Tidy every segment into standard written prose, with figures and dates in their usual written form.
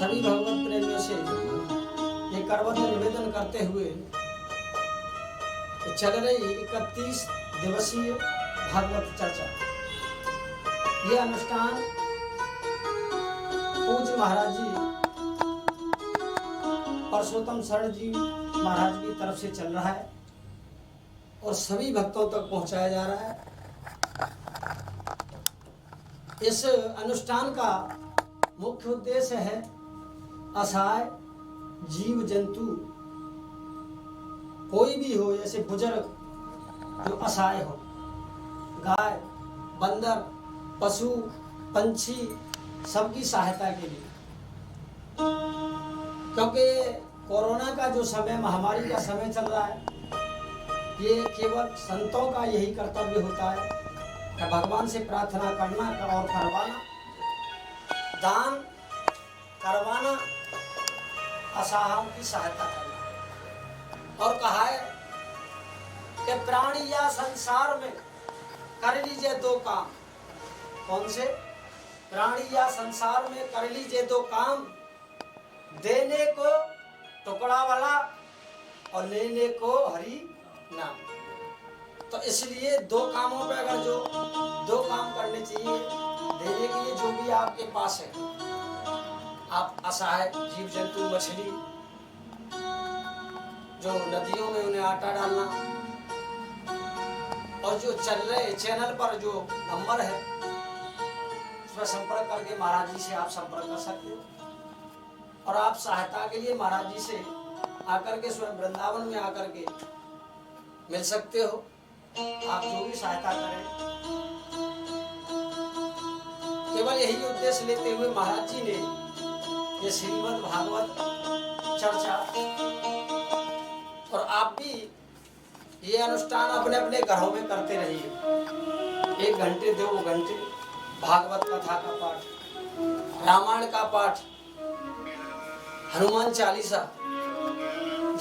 सभी भगवत प्रेमियों से ये करवत निवेदन करते हुए चल रही 31 दिवसीय भागवत चर्चा। यह अनुष्ठान पूज्य महाराज जी परसोत्तम शरण जी महाराज की तरफ से चल रहा है और सभी भक्तों तक पहुंचाया जा रहा है। इस अनुष्ठान का मुख्य उद्देश्य है असहाय जीव जंतु कोई भी हो, जैसे बुजुर्ग जो असहाय हो, गाय बंदर पशु पंछी, सबकी सहायता के लिए। क्योंकि कोरोना का जो समय, महामारी का समय चल रहा है, ये केवल संतों का यही कर्तव्य होता है कि भगवान से प्रार्थना करना और करवाना, दान करवाना, असहायों की सहायता करना। और कहा है कि प्राणी या संसार में कर लीजिए दो काम। कौन से? प्राणी या संसार में कर लीजिए दो काम, देने को टुकड़ा वाला और लेने को हरि नाम। तो इसलिए दो कामों पे अगर जो दो काम करने चाहिए, देने के लिए जो भी आपके पास है, आप असहाय जीव जंतु, मछली, जो नदियों में उन्हें आटा डालना, और जो चल रहे चैनल पर जो नंबर है उसमें संपर्क करके महाराज जी से आप संपर्क कर सकते हो। और आप सहायता के लिए महाराज जी से आकर के स्वयं वृंदावन में आकर के मिल सकते हो। आप जो भी सहायता करें, केवल यही उद्देश्य लेते हुए महाराज जी ने ये श्रीमद् भागवत चर्चा, और आप भी ये अनुष्ठान अपने अपने घरों में करते रहिए। 1 घंटे 2 घंटे भागवत कथा का पाठ, रामायण का पाठ, हनुमान चालीसा,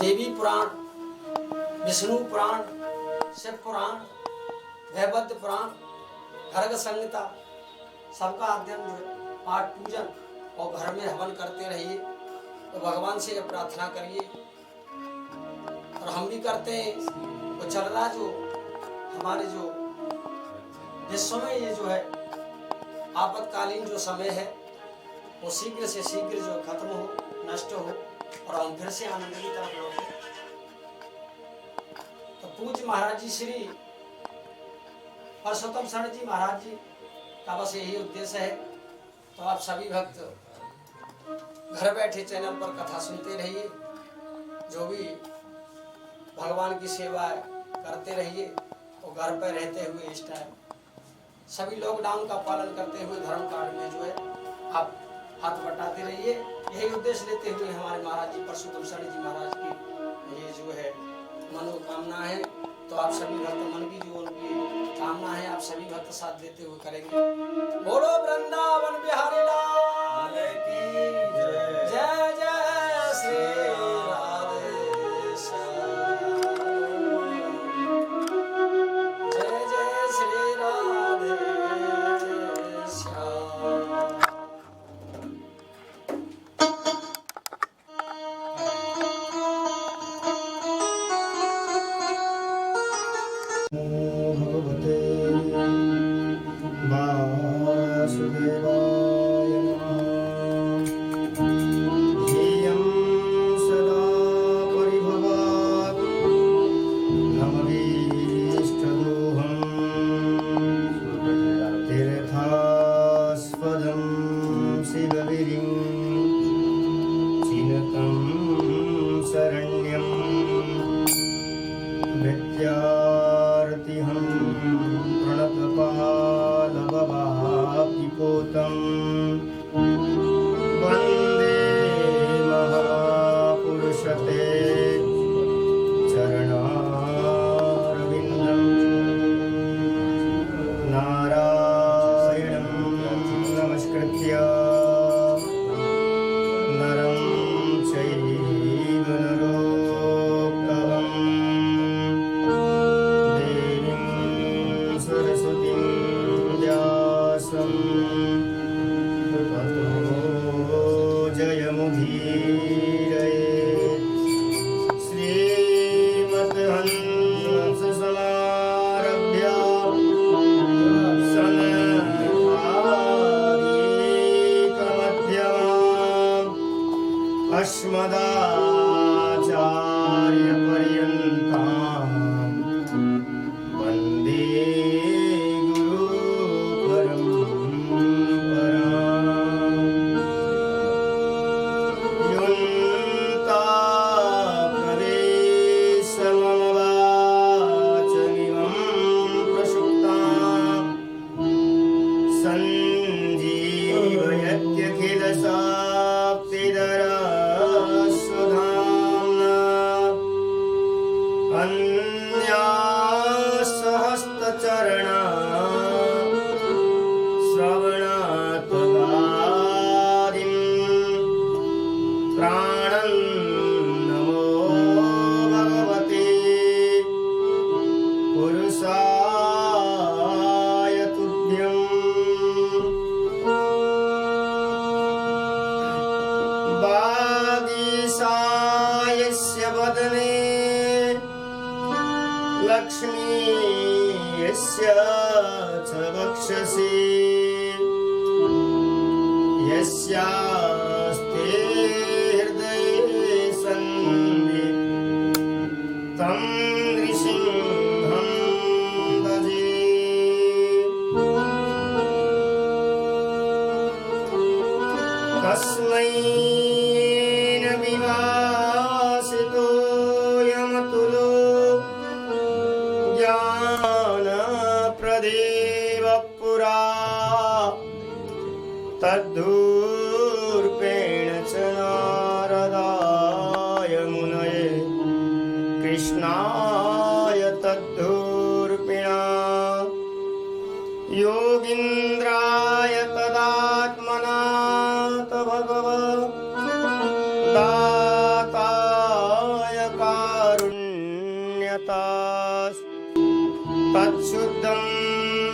देवी पुराण, विष्णु पुराण, शिव पुराण, वैवध्य पुराण, गर्ग संहिता, सबका अध्ययन जो है, पाठ पूजन, और घर में हवन करते रहिए। तो भगवान से प्रार्थना करिए। और हम भी करते हैं। वो चल रहा जो हमारे जो विश्व में ये जो है आपातकालीन जो समय है, वो शीघ्र से शीघ्र जो खत्म हो, नष्ट हो, और हम फिर से आनंद की तरफ लौटे। तो पूज्य महाराज जी श्री परसोत्तम शरण जी महाराज जी का बस यही उद्देश्य है। तो आप सभी भक्त घर बैठे चैनल पर कथा सुनते रहिए, जो भी भगवान की सेवा करते रहिए। और घर पर रहते हुए इस टाइम सभी लॉकडाउन का पालन करते हुए धर्म कार्य में जो है आप हाथ बटाते रहिए। यही उद्देश्य लेते हुए हमारे महाराज जी परसोत्तम शरण जी महाराज की ये जो है मनोकामना है। तो आप सभी भक्त मन की जो उनकी कामना है, आप सभी भक्त साथ देते हुए करेंगे। बोलो वृंदावन बिहारी लाल की जय। जय जय श्री राधे श्याम, जय जय श्री राधे श्याम। भगवते वासुदेवाय नमः। ध्येयं सदा परिभवात् भ्रमवीष्टदोहम्। तीर्थास्पदं शिवगिरिं चिनुतं शरण्यं। विद्यार्तिहं प्रणतपालभवापिपोतं। वन्दे महापुरुषते चरणारविन्दं। नारायणं नमस्कृत्य नरं चैव नरोत्तमम्। अस्मदाचार्यपर्यन्तां वन्दे गुरुपरम्पराम्। युन्ताप्रवेशमवाचमिमं प्रसुप्तां सञ्जीवयत्यखिलशक्तिधरस्वधाम्ना अन्यासहस्तचरणा श्रवणात्वादिं प्राणं नमो भगवते पुरुषाय तुभ्यम्। वागीशायस्य वदने लक्ष्मी यस्य च वक्षसि यस्यास्ते हृदये संवित् तं नृसिंहं भजे। तस्मै न विभासितोऽयमतुलो ज्ञानप्रदेव पुरा तद्धूर्पेण च नारदाय मुनये कृष्णाय तद्धूर्पिणा योगीन्द्राय तदात्मना दाताय कारुण्यतास् तच्छुद्धं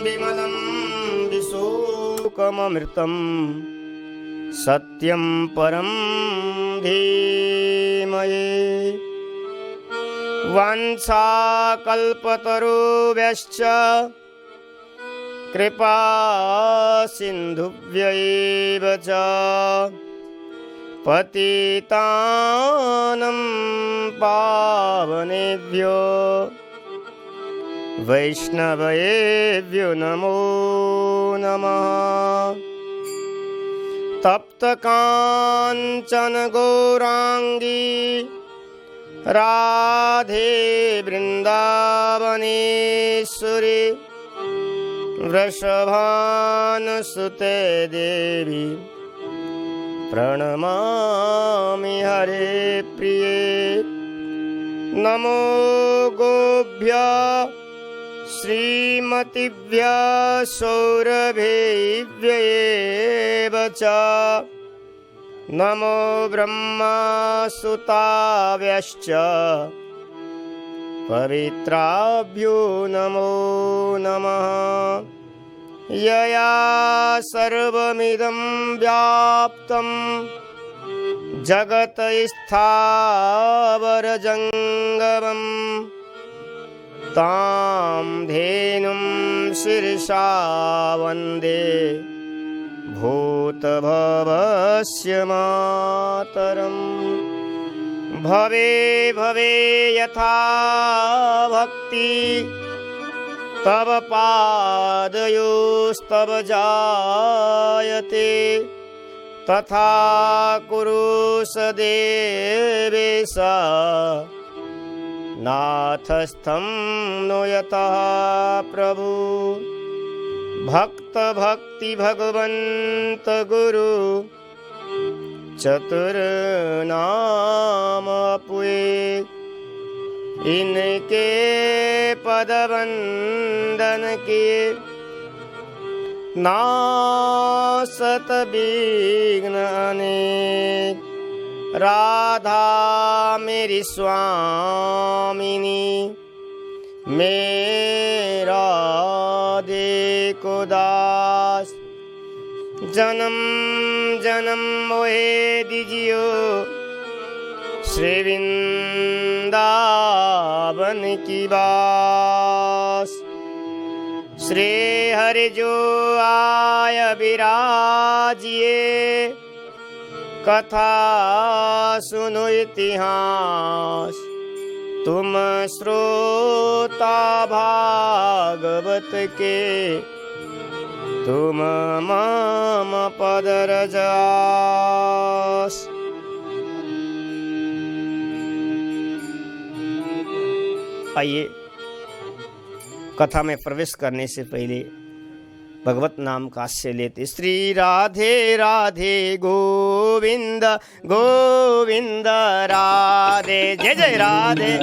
विमलं विशोकममृतं सत्यं परं धीमहि। वाञ्छाकल्पतरुभ्यश्च कृपा सिन्धुभ्यैव च पतितानं पावनेभ्यो वैष्णवेभ्यो नमो नमः। तप्तकाञ्चन गौराङ्गी राधे वृन्दावनेश्वरी वृषभानुसुते देवी प्रणमामि हरे प्रिये। नमो गोभ्यः श्रीमतिभ्यः सौरभेभ्येव च नमो ब्रह्मसुताभ्यश्च पवित्राभ्यो नमो नमः। यया सर्वमिदं व्याप्तं जगत्स्थावरजङ्गमं तां धेनुं शिरसा वन्दे भूतभवस्य मातरम्। भवे भवे यथा भक्ति तव पादयोस्तव जायते तथा कुरु सदेवेश नाथस्थं नो यतः प्रभु। भक्त भक्ति भगवंत गुरु चतुर्नाम पुए इनके पदवंदन किए नासत विघ्न अनेक। राधा मेरी स्वामिनी मेरा देखो दास। जन्म जन्म मोहे दीजियो श्री वृंदावन की बास। श्री हरि जो आय विराजिए कथा सुनो इतिहास, तुम श्रोता भागवत के, तुम मम पद रजास। आइए कथा में प्रवेश करने से पहले भगवत नाम का आश्रय लेते। श्री राधे राधे गोविंद गोविंद राधे, जय जय राधे।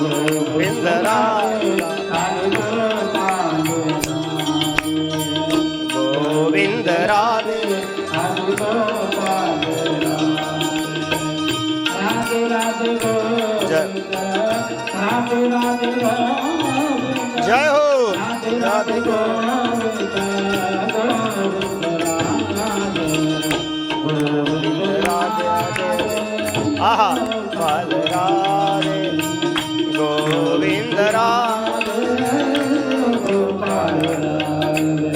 गोविंद राधे गोविंद राधे जय हो राधे आहा बाल राधे गोविंद राधे गोपाल राधे।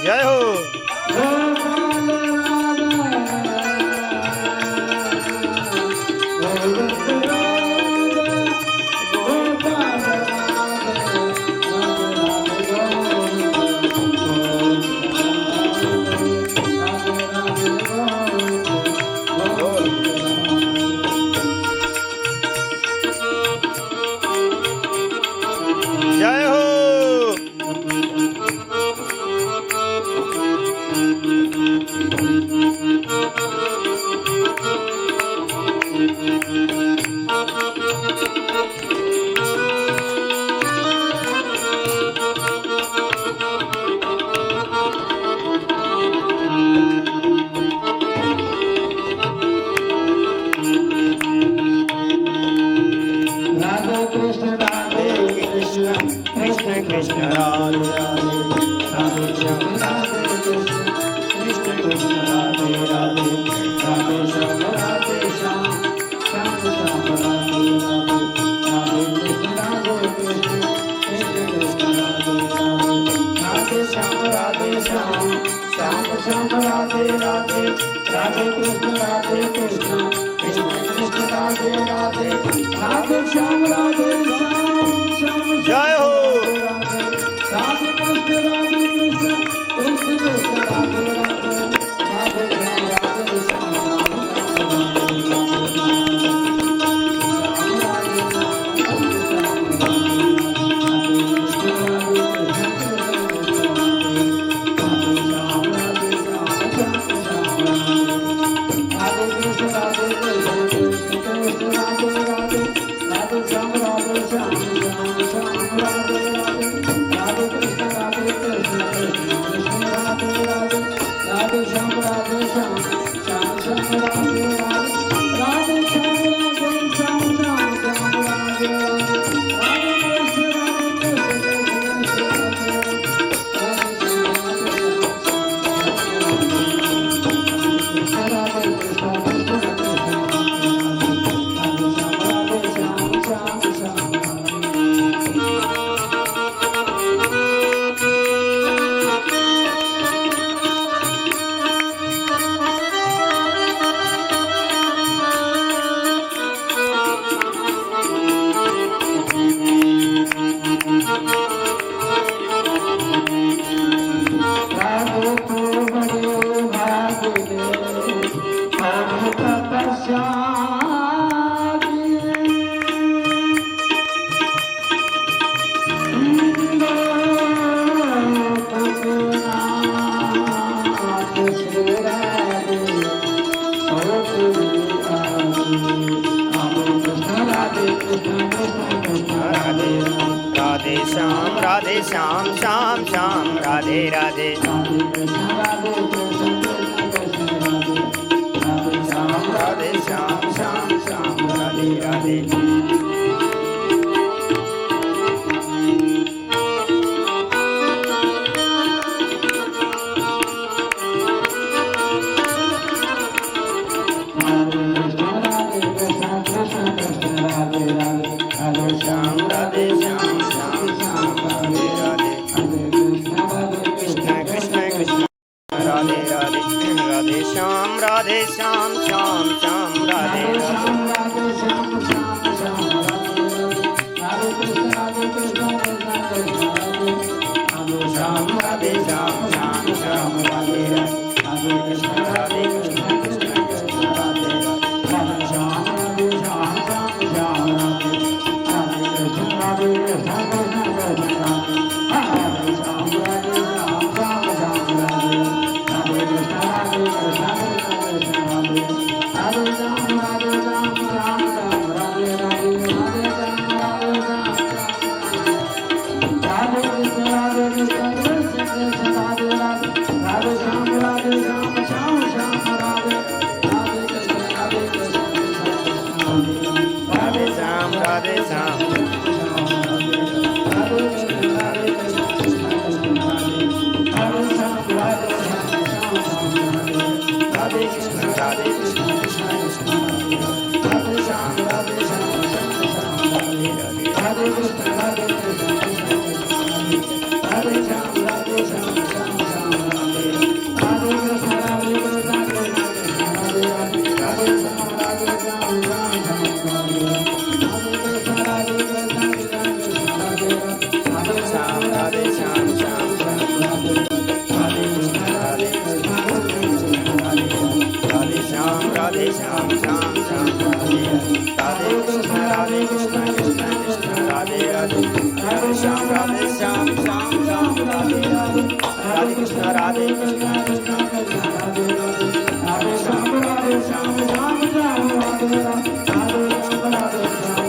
जय हो जय हो कृष्ण कृष्ण राधे राधे राधे श्याम राधे कृष्ण कृष्ण राधे राधे राधे श्याम राधे श्याम श्याम श्याम राधे राधे राधे कृष्ण राधे कृष्ण कृष्ण कृष्ण राधे राधे राधे श्याम राधे श्याम श्याम श्याम राधे राधे राधे कृष्ण राधे कृष्ण कृष्ण कृष्ण राधे राधे राधे श्याम राधे श्याम श्याम जय हो राधे कृष्ण राधे कृष्ण कृष्ण कृष्ण राधे राधे राधे श्याम राधे श्याम राधे श्याम श्याम श्याम राधे राधे राधे श्याम श्याम श्याम राधे राधे श्याम राधे श्याम श्याम श्याम राधे राधे कृष्ण कृष्ण कृष्ण राधे राधे राधे श्याम श्याम श्याम राधे राधे श्याम राधे श्याम श्याम श्याम राधे राधे कृष्ण राधे कृष्ण कृष्ण कृष्ण राधे राधे श्याम राधे श्याम श्याम श्याम राधे राधे श्याम राधे कृष्ण राधे कृष्ण कृष्ण कृष्ण राधे श्याम राधे श्याम राधे राधे कृष्ण राधे कृष्ण कृष्ण राधे श्याम राधे श्याम श्याम श्याम राधे राधे कृष्ण राधे कृष्ण राधे राधे श्याम राधे श्याम श्याम श्याम राधे श्याम राधे श्याम श्याम श्याम राधे राधे कृष्ण राधे कृष्ण राधे श्याम राधे श्याम श्याम श्याम राधे राधे कृष्ण राधे कृष्ण कृष्ण कृष्ण राधे राधे राधे श्याम राधे श्याम श्याम श्याम राधे राधे राधे कृष्ण राधे कृष्ण कृष्ण कृष्ण राधे राधे राधे श्याम राधे श्याम श्याम श्याम राधे राधे राधे श्याम राधे श्याम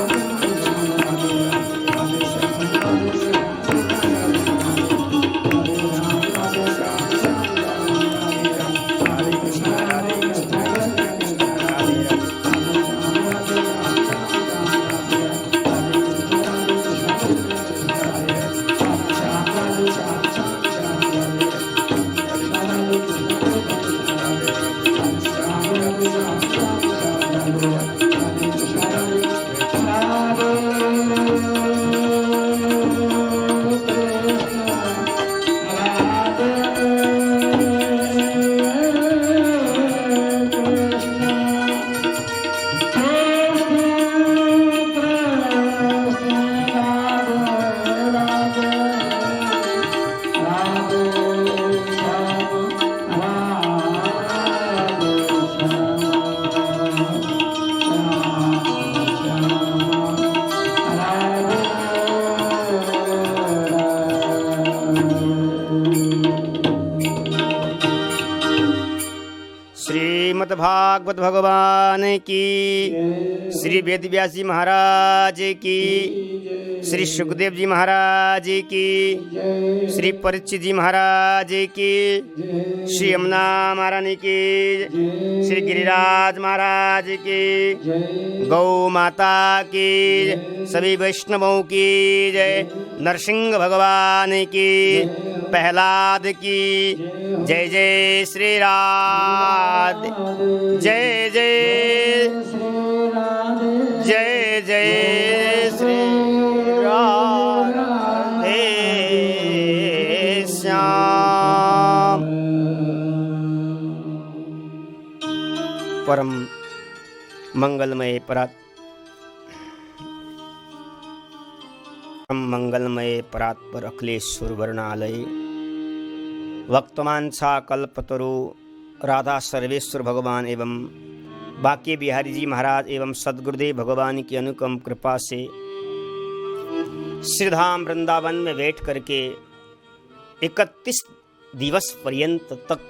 श्रीमद्भागवत भगवान की, श्री वेदव्यास जी महाराज की, श्री सुखदेव जी महाराज की, श्री परीक्षित जी महाराज की, श्री यमुना महारानी की, श्री गिरिराज महाराज की, गौ माता की, सभी वैष्णवों की जय, नरसिंह भगवान की, प्रहलाद की जय जय श्री राधे, जय जय जय जय श्री राधे श्याम। परम मंगलमय परात्पर अखिलेश्वर वर्णालय वक्तमांसा कल्पतरु राधा सर्वेश्वर भगवान एवं बाके बिहारी जी महाराज एवं सद्गुरुदेव भगवान की अनुकम कृपा से श्रीधाम वृंदावन में बैठ करके 31 दिवस पर्यंत तक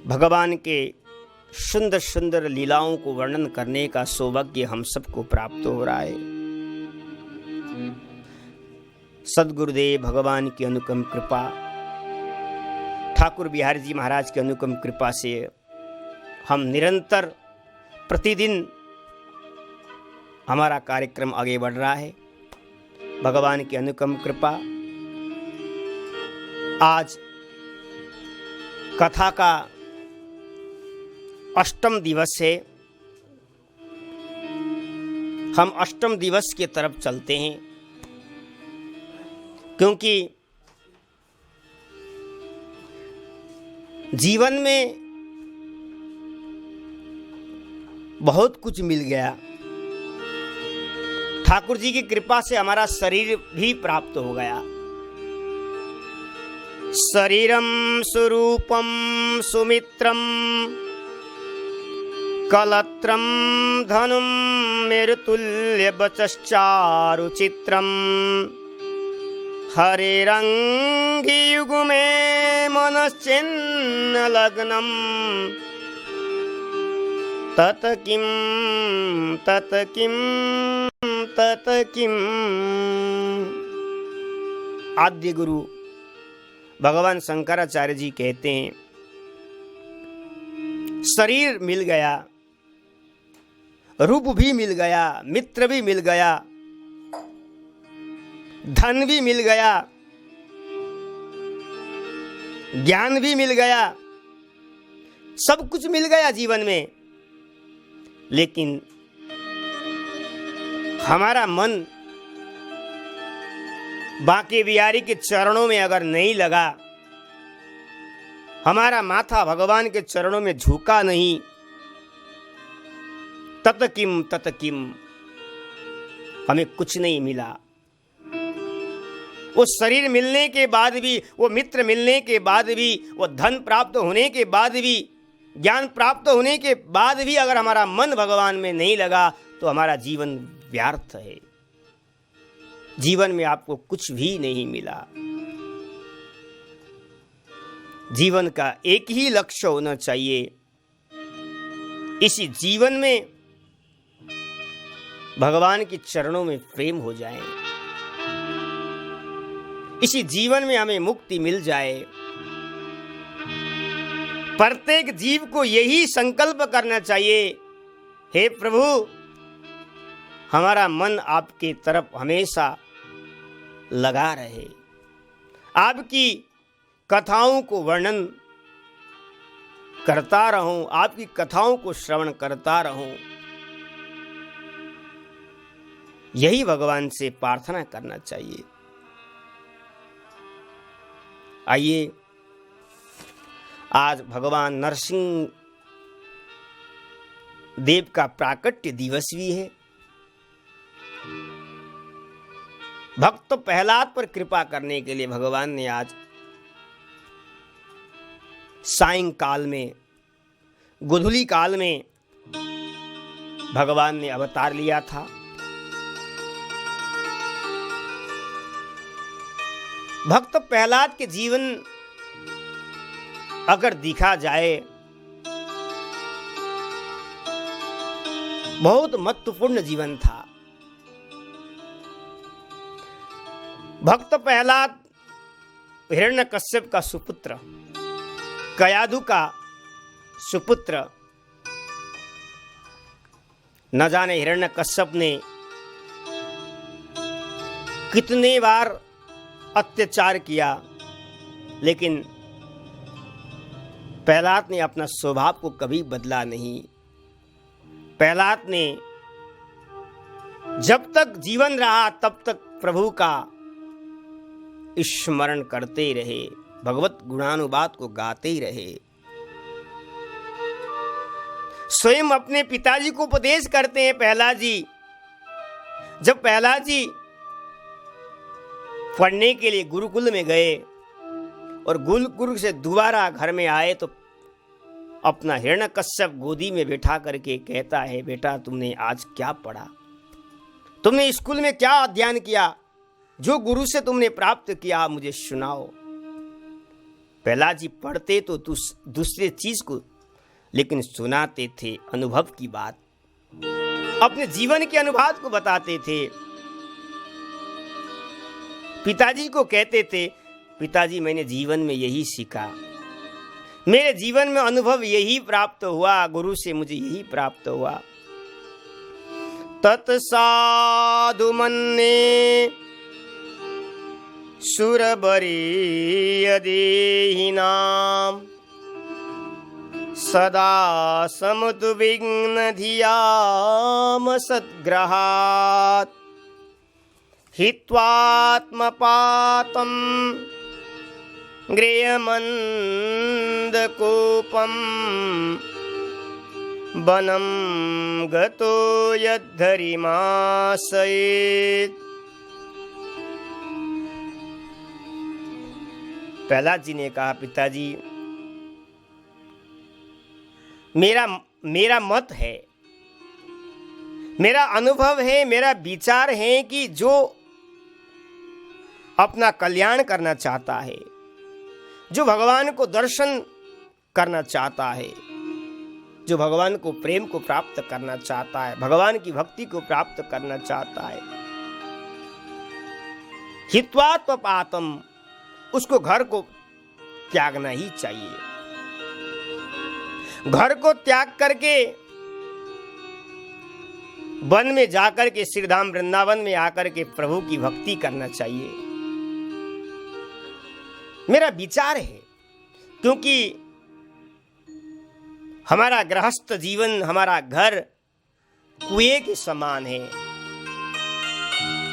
भगवान के सुंदर सुंदर लीलाओं को वर्णन करने का सौभाग्य हम सबको प्राप्त हो रहा है। सदगुरुदेव भगवान की अनुपम कृपा, ठाकुर बिहारी जी महाराज की अनुपम कृपा से हम निरंतर प्रतिदिन हमारा कार्यक्रम आगे बढ़ रहा है। भगवान की अनुपम कृपा। आज कथा का 8वां दिवस है। हम 8वें दिवस की तरफ चलते हैं, क्योंकि जीवन में बहुत कुछ मिल गया। ठाकुर जी की कृपा से हमारा शरीर भी प्राप्त हो गया। शरीरम स्वरूपम सुमित्रम कलत्रम धनुम मेरुतुल्य बचश्चारु चित्रम हरे रंगी युग में मनश्चिन्न लग्नम तत किम आद्य गुरु भगवान शंकराचार्य जी कहते हैं, शरीर मिल गया, रूप भी मिल गया, मित्र भी मिल गया, धन भी मिल गया, ज्ञान भी मिल गया, सब कुछ मिल गया जीवन में, लेकिन हमारा मन बांके बिहारी के चरणों में अगर नहीं लगा, हमारा माथा भगवान के चरणों में झुका नहीं, तत किम हमें कुछ नहीं मिला। वो शरीर मिलने के बाद भी, वो मित्र मिलने के बाद भी, वो धन प्राप्त होने के बाद भी, ज्ञान प्राप्त होने के बाद भी अगर हमारा मन भगवान में नहीं लगा तो हमारा जीवन व्यर्थ है। जीवन में आपको कुछ भी नहीं मिला। जीवन का एक ही लक्ष्य होना चाहिए, इसी जीवन में भगवान के चरणों में प्रेम हो जाए, इसी जीवन में हमें मुक्ति मिल जाए। प्रत्येक जीव को यही संकल्प करना चाहिए, हे प्रभु हमारा मन आपकी तरफ हमेशा लगा रहे, आपकी कथाओं को वर्णन करता रहूं, आपकी कथाओं को श्रवण करता रहूं। यही भगवान से प्रार्थना करना चाहिए। आइए, आज भगवान नरसिंह देव का प्राकट्य दिवस भी है। भक्त प्रहलाद पर कृपा करने के लिए भगवान ने आज सायंकाल में, गोधूली काल में भगवान ने अवतार लिया था। भक्त प्रहलाद के जीवन अगर देखा जाए, बहुत महत्वपूर्ण जीवन था। भक्त प्रहलाद हिरण्यकश्यप का सुपुत्र, कयाधु का सुपुत्र। न जाने हिरण्यकश्यप ने कितने बार अत्याचार किया, लेकिन प्रहलाद ने अपना स्वभाव को कभी बदला नहीं। प्रहलाद ने जब तक जीवन रहा तब तक प्रभु का स्मरण करते ही रहे, भगवत गुणानुवाद को गाते ही रहे। स्वयं अपने पिताजी को उपदेश करते हैं प्रहलाद जी। जब प्रहलाद जी पढ़ने के लिए गुरुकुल में गए और गुरुकुल से दोबारा घर में आए तो अपना हिरण्यकश्यप गोदी में बैठा करके कहता है, बेटा तुमने आज क्या पढ़ा, तुमने स्कूल में क्या अध्ययन किया, जो गुरु से तुमने प्राप्त किया मुझे सुनाओ। प्रहलाद जी पढ़ते तो दूसरे चीज को, लेकिन सुनाते थे अनुभव की बात, अपने जीवन के अनुभव को बताते थे। पिताजी को कहते थे, पिताजी मैंने जीवन में यही सीखा, मेरे जीवन में अनुभव यही प्राप्त हुआ, गुरु से मुझे यही प्राप्त हुआ। तत्साधु मन्ये सुरबरीय देहिनां सदा समुद्विग्न धियाम सद्ग्रहात् हित्वात्मपातं गृहमन्दकोपं वनं गतो यद्धरिमाश्रयेत्। प्रहलाद जी ने कहा, पिताजी मेरा मत है, मेरा अनुभव है, मेरा विचार है कि जो अपना कल्याण करना चाहता है, जो भगवान को दर्शन करना चाहता है, जो भगवान को प्रेम को प्राप्त करना चाहता है, भगवान की भक्ति को प्राप्त करना चाहता है, हित्वात्मपातम, उसको घर को त्यागना ही चाहिए। घर को त्याग करके वन में जाकर के, श्रीधाम वृंदावन में आकर के प्रभु की भक्ति करना चाहिए, मेरा विचार है। क्योंकि हमारा गृहस्थ जीवन, हमारा घर कुएं के समान है,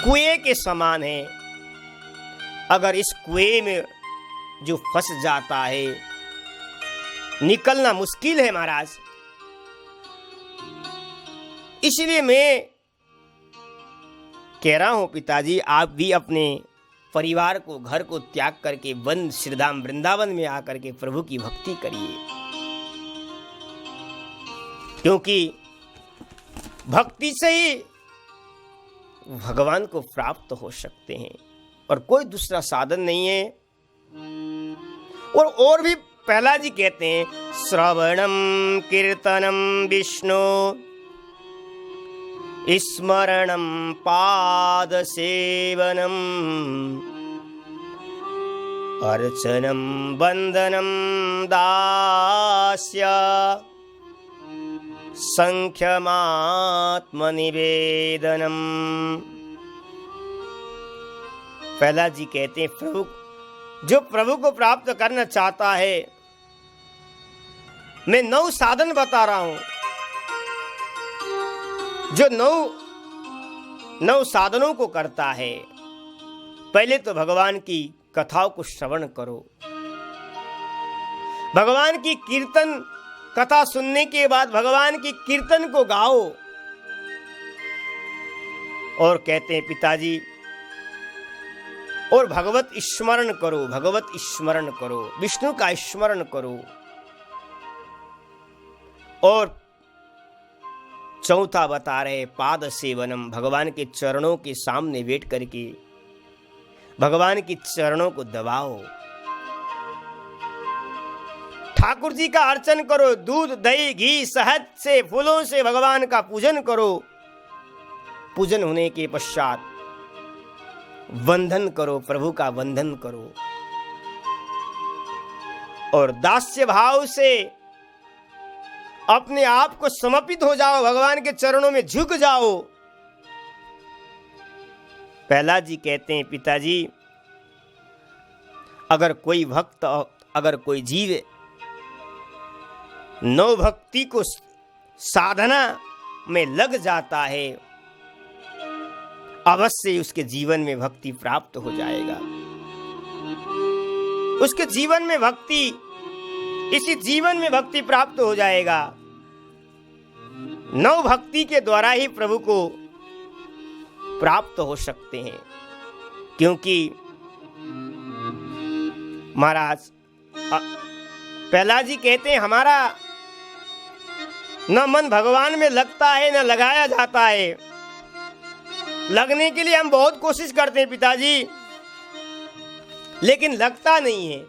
कुएं के समान है। अगर इस कुएं में जो फंस जाता है, निकलना मुश्किल है महाराज। इसलिए मैं कह रहा हूं पिताजी, आप भी अपने परिवार को, घर को त्याग करके वन श्रीधाम वृंदावन में आकर के प्रभु की भक्ति करिए। क्योंकि भक्ति से ही भगवान को प्राप्त हो सकते हैं और कोई दूसरा साधन नहीं है। और भी प्रहलाद जी कहते हैं, श्रवणम कीर्तनम विष्णु स्मरणम पाद सेवनम अर्चनम वंदनम दास्य संख्यमात्मनिवेदनम। प्रहलाद जी कहते हैं, प्रभु जो प्रभु को प्राप्त करना चाहता है, मैं 9 साधन बता रहा हूं, जो 9 साधनों को करता है। पहले तो भगवान की कथाओं को श्रवण करो, भगवान की कीर्तन कथा सुनने के बाद भगवान की कीर्तन को गाओ। और कहते हैं पिताजी, और भगवत स्मरण करो, भगवत स्मरण करो, विष्णु का स्मरण करो। और चौथा बता रहे पाद सेवनम, भगवान के चरणों के सामने बैठ करके भगवान के चरणों को दबाओ। ठाकुर जी का अर्चन करो, दूध दही घी शहद से, फूलों से भगवान का पूजन करो। पूजन होने के पश्चात वंदन करो, प्रभु का वंदन करो। और दास्य भाव से अपने आप को समर्पित हो जाओ, भगवान के चरणों में झुक जाओ। प्रहलाद जी कहते हैं, पिताजी अगर कोई भक्त, अगर कोई जीव 9 भक्ति को साधना में लग जाता है, अवश्य उसके जीवन में भक्ति प्राप्त हो जाएगा। उसके जीवन में भक्ति, इसी जीवन में भक्ति प्राप्त हो जाएगा। 9 भक्ति के द्वारा ही प्रभु को प्राप्त हो सकते हैं। क्योंकि महाराज प्रहलाद जी कहते हैं, हमारा न मन भगवान में लगता है न लगाया जाता है। लगने के लिए हम बहुत कोशिश करते हैं पिताजी, लेकिन लगता नहीं है।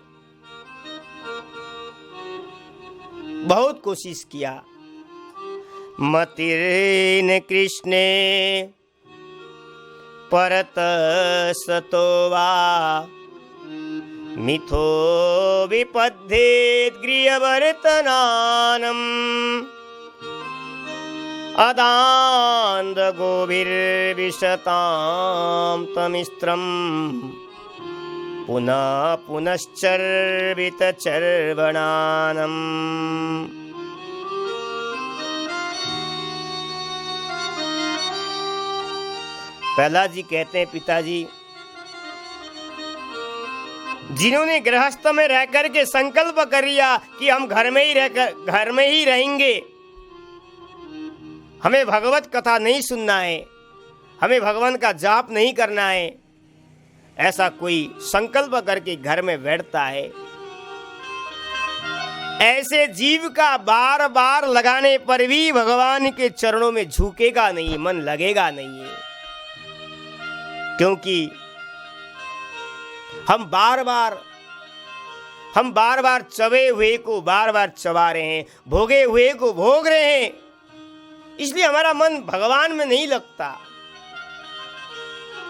बहुत कोशिश किया। मतिर्न कृष्णे परत सतो वा मिथो विपद्येत गृहवर्तनानम् अदान्द गोभिर्विशतां तमिस्त्रम् पुनः पुनश्चर्वित चर्वणानम्। प्रहलाद जी कहते हैं, पिताजी जिन्होंने गृहस्थ में रह करके संकल्प कर लिया कि हम घर में ही रहेंगे, हमें भगवत कथा नहीं सुनना है, हमें भगवान का जाप नहीं करना है, ऐसा कोई संकल्प करके घर में बैठता है, ऐसे जीव का बार बार लगाने पर भी भगवान के चरणों में झुकेगा नहीं, मन लगेगा नहीं है। क्योंकि हम बार बार चबे हुए को बार बार चबा रहे हैं, भोगे हुए को भोग रहे हैं, इसलिए हमारा मन भगवान में नहीं लगता।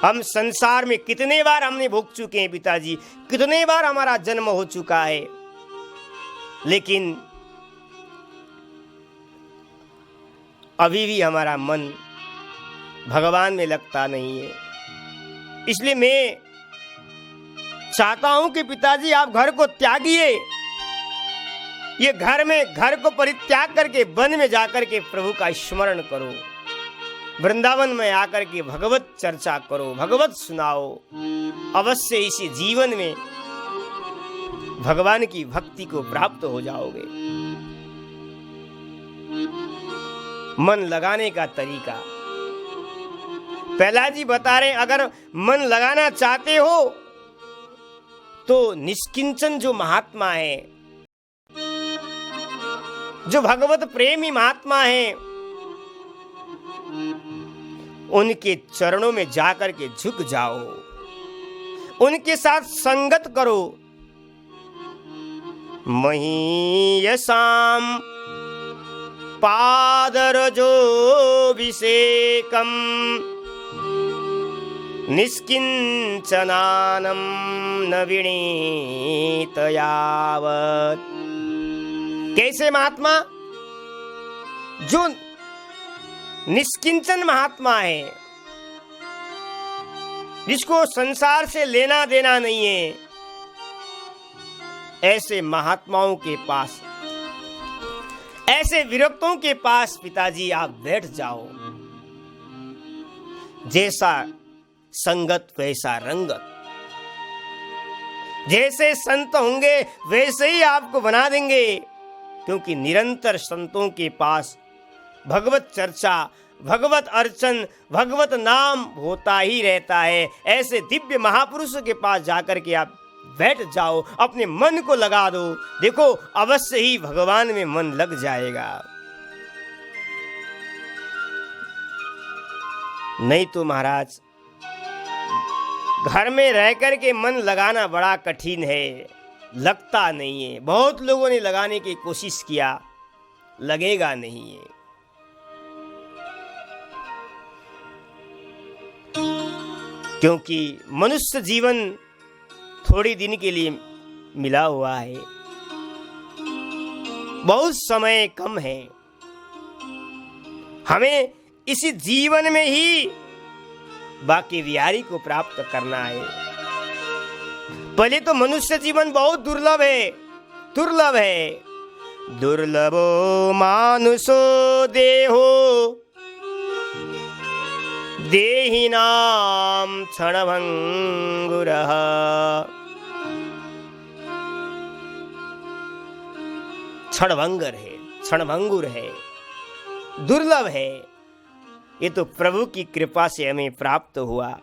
हम संसार में कितने बार हमने भोग चुके हैं पिताजी, कितने बार हमारा जन्म हो चुका है, लेकिन अभी भी हमारा मन भगवान में लगता नहीं है। इसलिए मैं चाहता हूं कि पिताजी आप घर को त्यागिए, ये घर को परित्याग करके वन में जाकर के प्रभु का स्मरण करो, वृंदावन में आकर के भगवत चर्चा करो, भगवत सुनाओ, अवश्य इसी जीवन में भगवान की भक्ति को प्राप्त हो जाओगे। मन लगाने का तरीका प्रहलाद जी बता रहे हैं, अगर मन लगाना चाहते हो तो निष्किंचन जो महात्मा है, जो भगवत प्रेमी महात्मा है, उनके चरणों में जाकर के झुक जाओ, उनके साथ संगत करो। महीयसाम पादरजोभिषेकम् निष्किंचनानं न विनीत यावत्। कैसे महात्मा? जो निष्किंचन महात्मा है, जिसको संसार से लेना देना नहीं है, ऐसे महात्माओं के पास, ऐसे विरक्तों के पास पिताजी आप बैठ जाओ। जैसा संगत वैसा रंगत, जैसे संत होंगे वैसे ही आपको बना देंगे, क्योंकि निरंतर संतों के पास भगवत चर्चा, भगवत अर्चन, भगवत नाम होता ही रहता है। ऐसे दिव्य महापुरुषों के पास जाकर के आप बैठ जाओ, अपने मन को लगा दो, देखो अवश्य ही भगवान में मन लग जाएगा। नहीं तो महाराज घर में रह कर के मन लगाना बड़ा कठिन है, लगता नहीं है। बहुत लोगों ने लगाने की कोशिश किया, लगेगा नहीं है। क्योंकि मनुष्य जीवन थोड़ी दिन के लिए मिला हुआ है, बहुत समय कम है। हमें इसी जीवन में ही बाकी विहारी को प्राप्त करना है। पहले तो मनुष्य जीवन बहुत दुर्लभ है, दुर्लभ है। दुर्लभो मानुषो देहो देहिनाम क्षणभंगुरः। क्षणभंगर है, क्षणभंगुर है, दुर्लभ है। ये तो प्रभु की कृपा से हमें प्राप्त हुआ।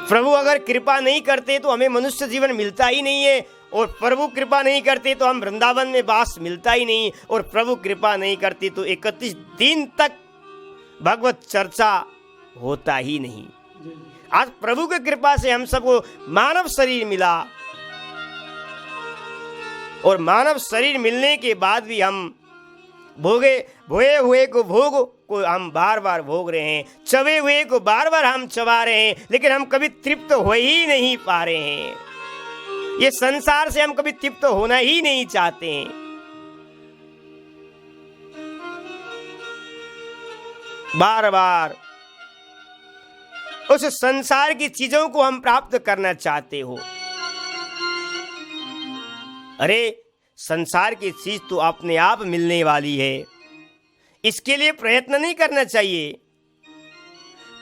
प्रभु अगर कृपा नहीं करते तो हमें मनुष्य जीवन मिलता ही नहीं है, और प्रभु कृपा नहीं करते तो हम वृंदावन में वास मिलता ही नहीं, और प्रभु कृपा नहीं करते तो 31 दिन तक भगवत चर्चा होता ही नहीं। आज प्रभु की कृपा से हम सबको मानव शरीर मिला, और मानव शरीर मिलने के बाद भी हम भोगे हुए को भोग को हम बार बार भोग रहे हैं, चबे हुए को बार बार हम चबा रहे हैं, लेकिन हम कभी तृप्त हो ही नहीं पा रहे हैं। ये संसार से हम कभी तृप्त होना ही नहीं चाहते हैं। बार बार उस संसार की चीजों को हम प्राप्त करना चाहते हो। अरे संसार की चीज तो अपने आप मिलने वाली है, इसके लिए प्रयत्न नहीं करना चाहिए।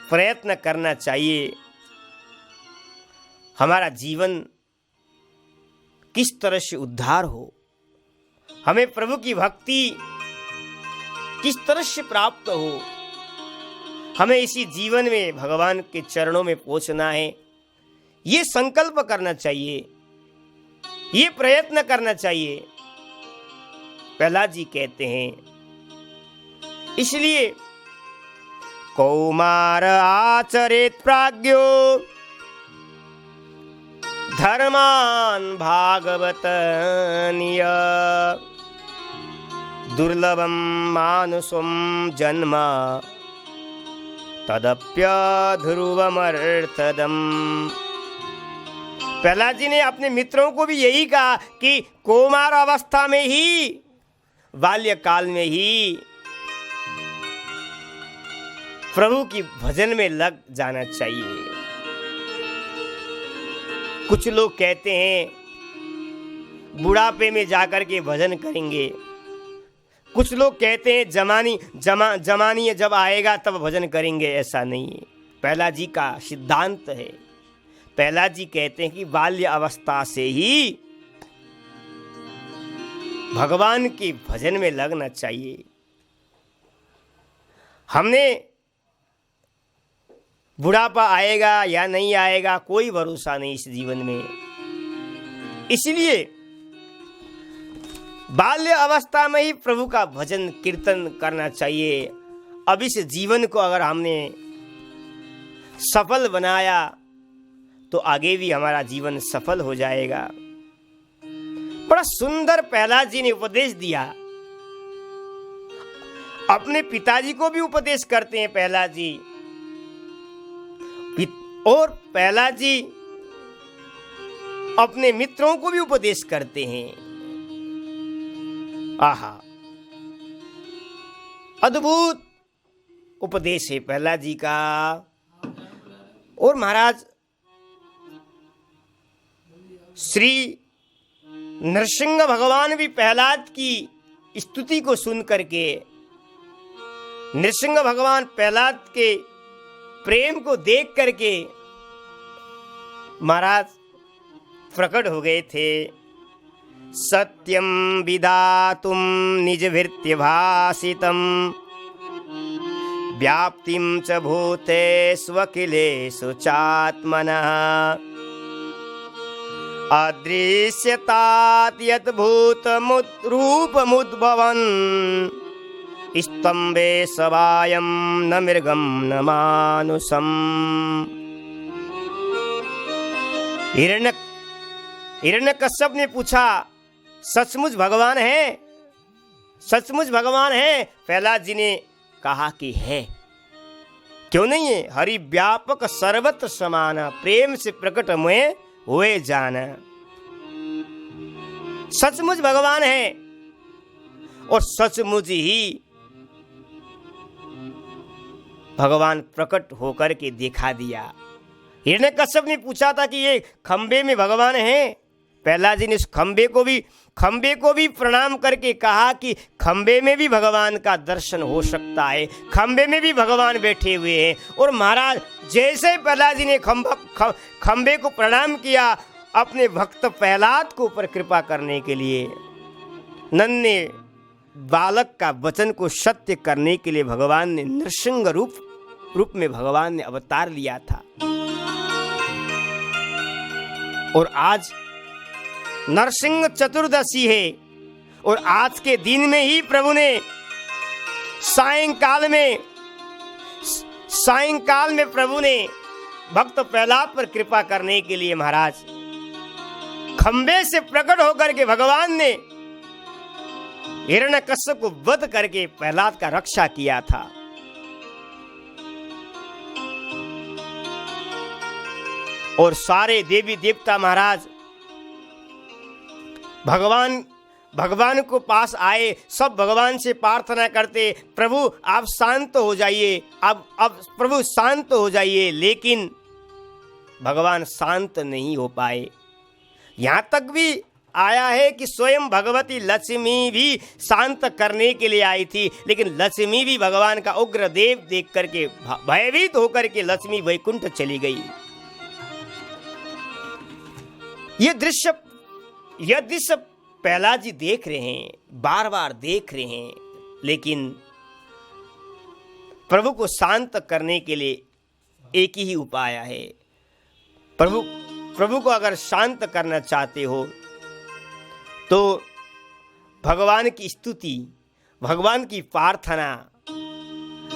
प्रयत्न करना चाहिए हमारा जीवन किस तरह से उद्धार हो, हमें प्रभु की भक्ति किस तरह से प्राप्त हो। हमें इसी जीवन में भगवान के चरणों में पहुंचना है, ये संकल्प करना चाहिए, ये प्रयत्न करना चाहिए। प्रहलाद जी कहते हैं, इसलिए कौमार आचरेत प्राज्ञो धर्मान भागवत निय दुर्लभम मानुषम जन्म तदप्य ध्रुवमर्थदम। प्रहलाद जी ने अपने मित्रों को भी यही कहा कि कौमार अवस्था में ही, बाल्यकाल में ही प्रभु की भजन में लग जाना चाहिए। कुछ लोग कहते हैं बुढ़ापे में जाकर के भजन करेंगे, कुछ लोग कहते हैं जमानी जब आएगा तब भजन करेंगे। ऐसा नहीं है, प्रहलाद जी का सिद्धांत है। प्रहलाद जी कहते हैं कि बाल्य अवस्था से ही भगवान के भजन में लगना चाहिए। हमने बुढ़ापा आएगा या नहीं आएगा कोई भरोसा नहीं इस जीवन में, इसलिए बाल्य अवस्था में ही प्रभु का भजन कीर्तन करना चाहिए। अब इस जीवन को अगर हमने सफल बनाया तो आगे भी हमारा जीवन सफल हो जाएगा। बड़ा सुंदर प्रहलाद जी ने उपदेश दिया, अपने पिताजी को भी उपदेश करते हैं प्रहलाद जी, और प्रहलाद जी अपने मित्रों को भी उपदेश करते हैं। आहा, अद्भुत उपदेश है प्रहलाद जी का। और महाराज श्री नरसिंह भगवान भी प्रहलाद की स्तुति को सुन करके, नरसिंह भगवान प्रहलाद के प्रेम को देख करके महाराज प्रकट हो गए थे। सत्यम विधातुम निजभृत्य भाषितम व्याप्तिम च भूतेषु अखिलेषु चात्मनः अदृश्यतात यद्भूतरूपमुद्भवन् स्तंभे सवायम न मृगम न मानुषम। हिरण्यकश्यप ने पूछा, सचमुच भगवान है? सचमुच भगवान है? प्रहलाद जी ने कहा कि है, क्यों नहीं है। हरि व्यापक सर्वत्र समान, प्रेम से प्रकट में हुए जाना। सचमुच भगवान है और सचमुच ही भगवान प्रकट होकर के दिखा दिया। हिरण्यकश्यप ने पूछा था कि ये खंबे में भगवान है। प्रहलाद जी ने उस खंबे को भी प्रणाम करके कहा कि खंबे में भी भगवान का दर्शन हो सकता है, खंबे में भी भगवान बैठे हुए हैं। और महाराज जैसे प्रहलाद जी ने खंबे को प्रणाम किया, अपने भक्त प्रहलाद को ऊपर कृपा करने के लिए, नन्हे बालक का वचन को सत्य करने के लिए भगवान ने नरसिंह रूप में भगवान ने अवतार लिया था। और आज नरसिंह चतुर्दशी है और आज के दिन में ही प्रभु ने सायंकाल में प्रभु ने भक्त प्रहलाद पर कृपा करने के लिए महाराज खंबे से प्रकट होकर के भगवान ने हिरण्यकश्यप को वध करके प्रहलाद का रक्षा किया था। और सारे देवी देवता महाराज भगवान को पास आए, सब भगवान से प्रार्थना करते, प्रभु आप शांत हो जाइए, अब प्रभु शांत हो जाइए। लेकिन भगवान शांत नहीं हो पाए। यहाँ तक भी आया है कि स्वयं भगवती लक्ष्मी भी शांत करने के लिए आई थी, लेकिन लक्ष्मी भी भगवान का उग्र देव देख करके भयभीत होकर के लक्ष्मी वैकुंठ चली गई। ये दृश्य प्रहलाद जी देख रहे हैं, बार बार देख रहे हैं, लेकिन प्रभु को शांत करने के लिए एक ही उपाय है। प्रभु को अगर शांत करना चाहते हो तो भगवान की स्तुति, भगवान की प्रार्थना,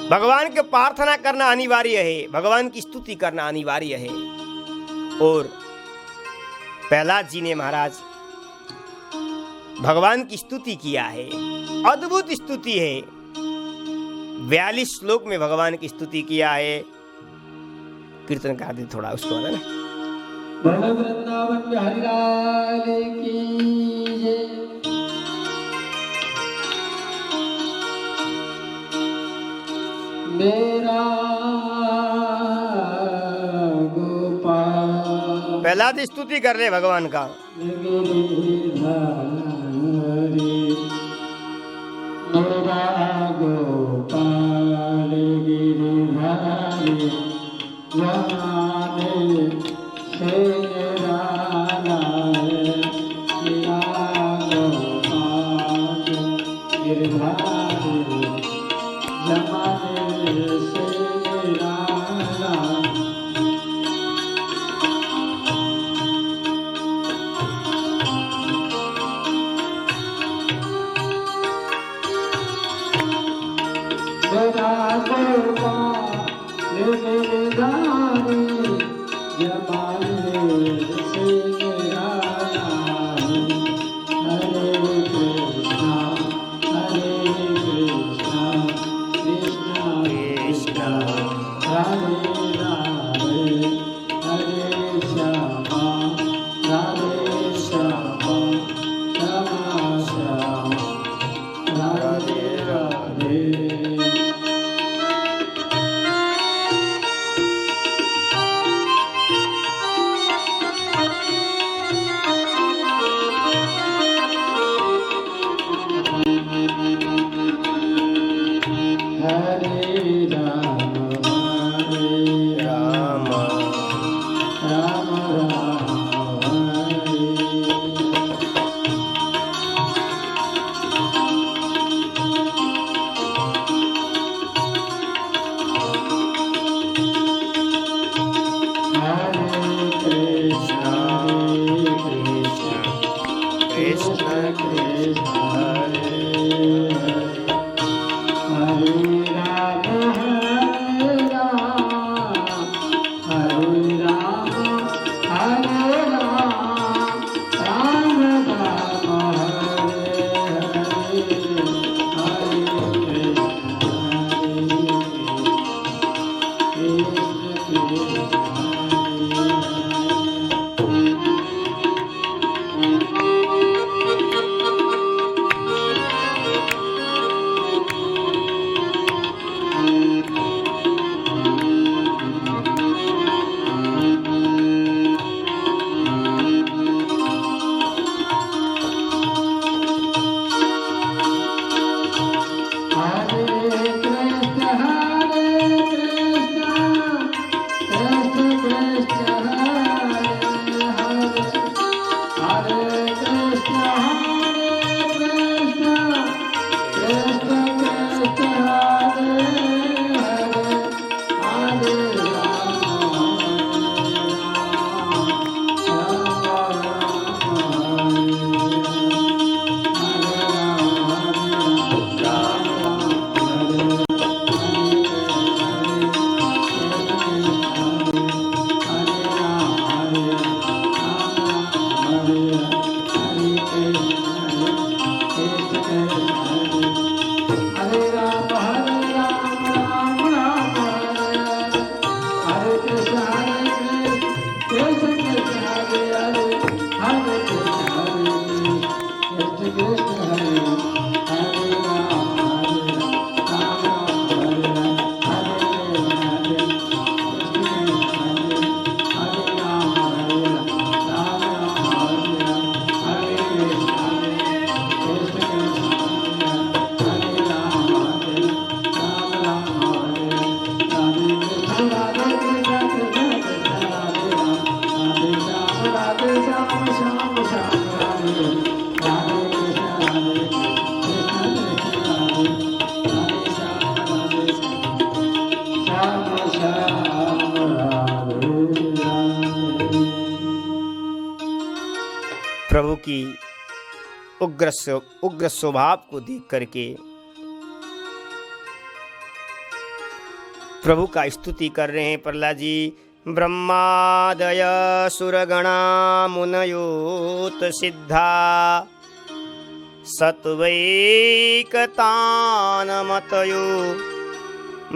भगवान की प्रार्थना करना अनिवार्य है, भगवान की स्तुति करना अनिवार्य है। और प्रहलाद जी ने महाराज भगवान की स्तुति किया है, अद्भुत स्तुति है। 42 श्लोक में भगवान की स्तुति किया है। कीर्तन कर दे थोड़ा उसको, है ना। बोलो वृंदावन बिहारी लाल की जय। मेरा गोपाल। प्रहलाद स्तुति कर रहे भगवान का। मेरा गोपाल गिरिधारी जमाने से राना मेरा गोपाल गिरिधारी जमाने से राना। मेरा गोपाल गिरिधारी जमाने से राना। हरे कृष्णा कृष्णा कृष्णा राधे राधे हरे श्यामा राधे श्यामा श्यामा श्यामा राधे राधे। उनकी उग्र स्वभाव को देख करके प्रभु का स्तुति कर रहे हैं प्रहलाद जी। ब्रह्मादय सुरगणा मुनयोत सिद्धा सत्वैकतानमतयो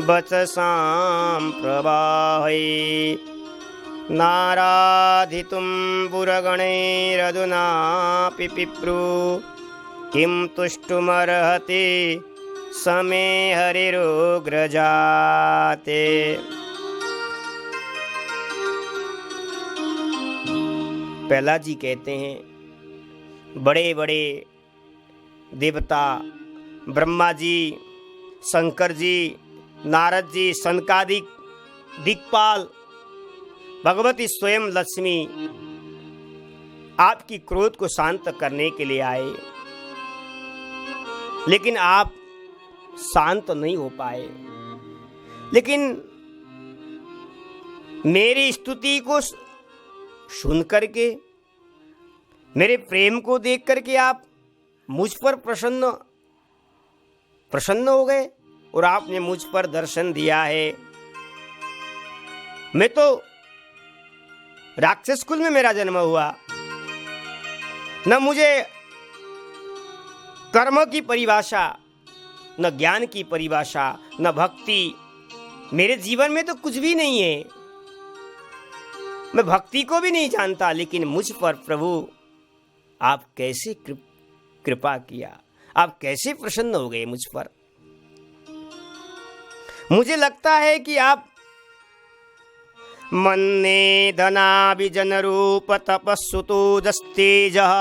वचसां प्रवाहै नाराधितुं पुरगणैरधुनापि पिप्रू किं तुष्टुमर्हति समे हरिरुग्रजाते। प्रहलाद जी कहते हैं बड़े बड़े देवता ब्रह्मा जी, शंकर जी, नारद जी, सनकादिक दिक्पाल, भगवती स्वयं लक्ष्मी आपकी क्रोध को शांत करने के लिए आए, लेकिन आप शांत नहीं हो पाए। लेकिन मेरी स्तुति को सुन करके, मेरे प्रेम को देख करके आप मुझ पर प्रसन्न हो गए और आपने मुझ पर दर्शन दिया है। मैं तो राक्षस कुल में मेरा जन्म हुआ, न मुझे कर्म की परिभाषा, न ज्ञान की परिभाषा, न भक्ति, मेरे जीवन में तो कुछ भी नहीं है। मैं भक्ति को भी नहीं जानता, लेकिन मुझ पर प्रभु आप कैसे कृपा किया, आप कैसे प्रसन्न हो गए मुझ पर। मुझे लगता है कि आप मन्ने धनाभिजन रूप तपस्सुतो दस्तेजः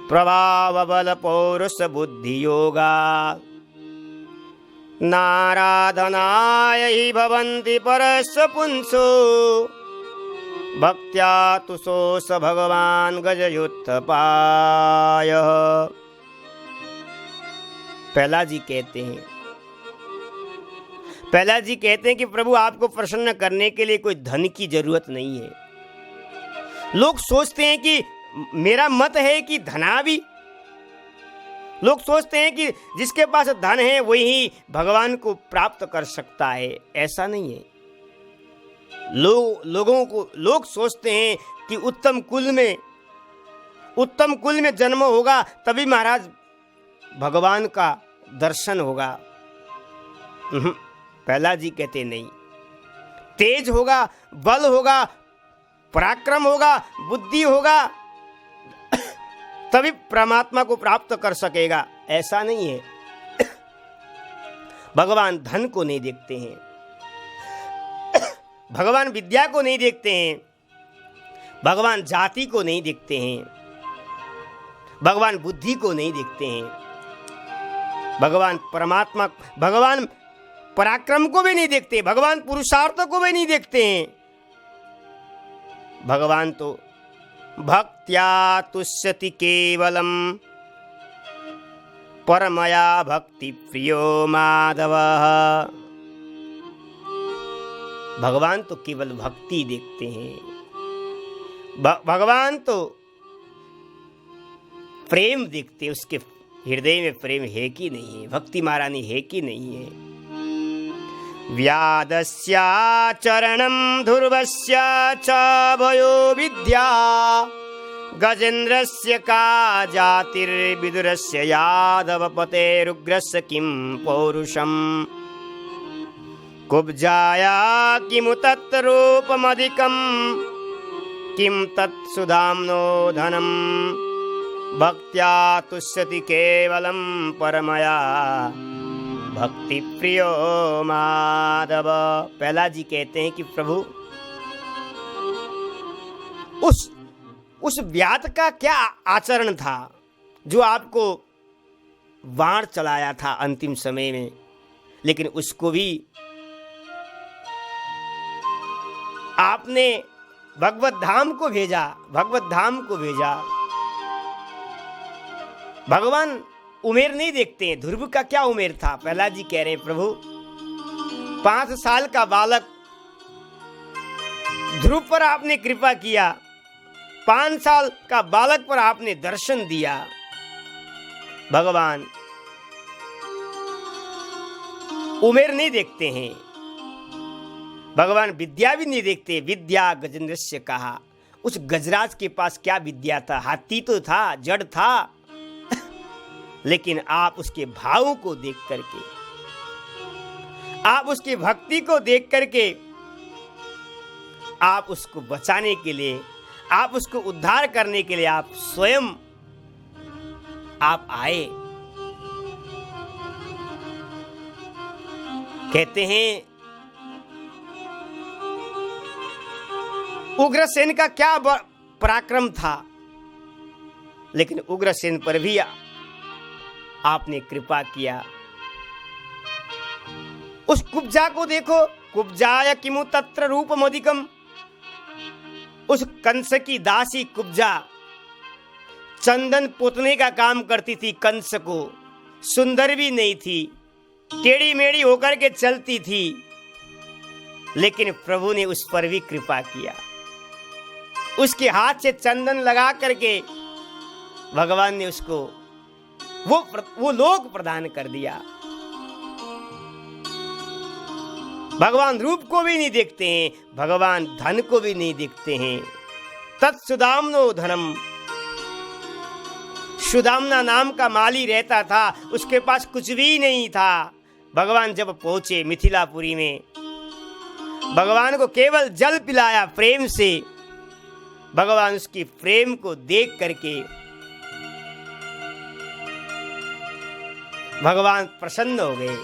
प्रभाव बल पौरुष बुद्धि योगा नाराधनाय हि भवन्ति परस्य पुंसो भक्त्या तुषोस भगवान गजयुत्थपाय। प्रहलाद जी कहते हैं कि प्रभु आपको प्रसन्न करने के लिए कोई धन की जरूरत नहीं है। लोग सोचते हैं कि मेरा मत है कि धनाभि, लोग सोचते हैं कि जिसके पास धन है वही भगवान को प्राप्त कर सकता है। ऐसा नहीं है। लोग सोचते हैं कि उत्तम कुल में जन्म होगा तभी महाराज भगवान का दर्शन होगा। प्रहलाद जी कहते नहीं, तेज होगा, बल होगा, पराक्रम होगा, बुद्धि होगा, तभी परमात्मा को प्राप्त कर सकेगा। ऐसा नहीं है। भगवान धन को नहीं देखते हैं, भगवान विद्या को नहीं देखते हैं, भगवान जाति को नहीं देखते हैं, भगवान बुद्धि को नहीं देखते हैं, भगवान परमात्मा, भगवान पराक्रम को भी नहीं देखते, भगवान पुरुषार्थ को भी नहीं देखते हैं। भगवान तो भक्त्या तुष्यति केवलम परमया भक्ति प्रियो माधवः। भगवान तो केवल भक्ति देखते हैं। भगवान तो प्रेम देखते हैं, उसके हृदय में प्रेम है कि नहीं है, भक्ति महारानी है कि नहीं है। व्यादस्याचरणं ध्रुवस्य च भयो विद्या गजेन्द्रस्य का जातिर्विदुरस्य यादवपतेरुग्रस्य किं पौरुषम् कुब्जाया किमु तत्रूपमधिकं किं तत्सुधाम्नो धनं भक्त्या तुष्यति केवलं परमया भक्ति प्रियो माधव। प्रहलाद जी कहते हैं कि प्रभु उस व्याध का क्या आचरण था जो आपको बाण चलाया था अंतिम समय में, लेकिन उसको भी आपने भगवत धाम को भेजा। भगवान उमेर नहीं देखते हैं। ध्रुव का क्या उमेर था? प्रहलाद जी कह रहे हैं प्रभु 5 साल का बालक ध्रुव पर आपने कृपा किया, 5 साल का बालक पर आपने दर्शन दिया। भगवान उम्र नहीं देखते हैं, भगवान विद्या भी नहीं देखते। विद्या गजेंद्रस्य कहा, उस गजराज के पास क्या विद्या था? हाथी तो था, जड़ था, लेकिन आप उसके भाव को देख करके, आप उसकी भक्ति को देख करके, आप उसको बचाने के लिए, आप उसको उद्धार करने के लिए आप स्वयं आप आए। कहते हैं उग्रसेन का क्या पराक्रम था, लेकिन उग्रसेन पर भी आपने कृपा किया। उस कुब्जा को देखो, कुब्जाय किमु तत्र रूपमधिकम। उस कंस की दासी कुब्जा चंदन पोतने का काम करती थी। कंस को सुंदर भी नहीं थी, टेढ़ी मेढ़ी होकर के चलती थी, लेकिन प्रभु ने उस पर भी कृपा किया। उसके हाथ से चंदन लगा करके भगवान ने उसको वो लोक प्रदान कर दिया। भगवान रूप को भी नहीं देखते हैं, भगवान धन को भी नहीं देखते हैं। तत्सुदाम्नो धनम, सुदामना नाम का माली रहता था, उसके पास कुछ भी नहीं था। भगवान जब पहुंचे मिथिलापुरी में, भगवान को केवल जल पिलाया प्रेम से। भगवान उसकी प्रेम को देख करके भगवान प्रसन्न हो गए।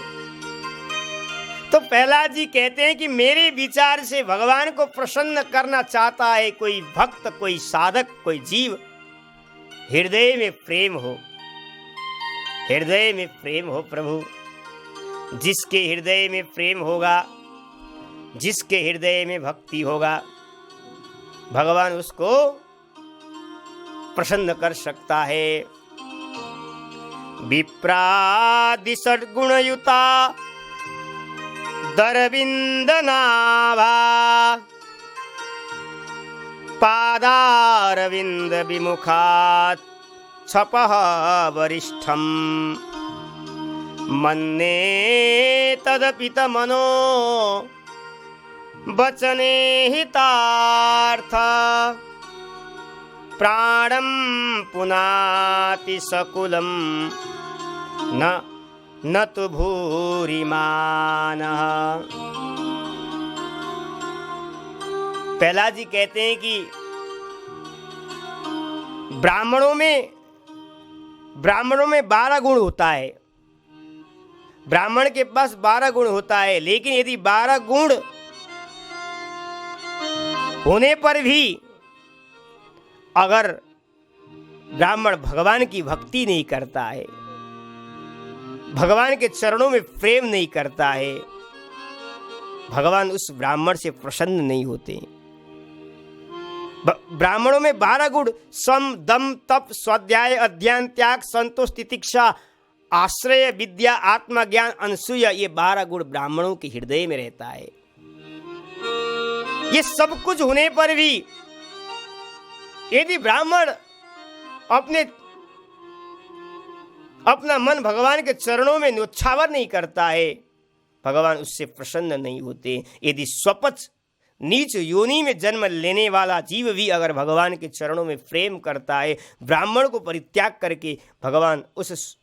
तो प्रहलाद जी कहते हैं कि मेरे विचार से भगवान को प्रसन्न करना चाहता है कोई भक्त, कोई साधक, कोई जीव, हृदय में प्रेम हो, हृदय में प्रेम हो। प्रभु जिसके हृदय में प्रेम होगा, जिसके हृदय में भक्ति होगा, भगवान उसको प्रसन्न कर सकता है। विप्रादि सद्गुणयुता दरविंदनाभा पादारविंद विमुखात् छपः वरिष्ठम् मन्ये तदपित मनो वचने हितार्थ प्राणं पुनाति सकुलं न तु भूरिमानः। प्रहलाद जी कहते हैं कि ब्राह्मणों में 12 गुण होता है। ब्राह्मण के पास 12 गुण होता है, लेकिन यदि 12 गुण होने पर भी अगर ब्राह्मण भगवान की भक्ति नहीं करता है, भगवान के चरणों में प्रेम नहीं करता है, भगवान उस ब्राह्मण से प्रसन्न नहीं होते। ब्राह्मणों में 12 गुण सम, दम, तप, स्वाध्याय, अध्ययन, त्याग, संतोष, तितिक्षा, आश्रय, विद्या, आत्मज्ञान, अनसूया, ये 12 गुण ब्राह्मणों के हृदय में रहता है। ये सब कुछ होने पर भी यदि ब्राह्मण अपना मन भगवान के चरणों में न्योछावर नहीं करता है, भगवान उससे प्रसन्न नहीं होते। यदि स्वपच नीच योनि में जन्म लेने वाला जीव भी अगर भगवान के चरणों में प्रेम करता है, ब्राह्मण को परित्याग करके भगवान उस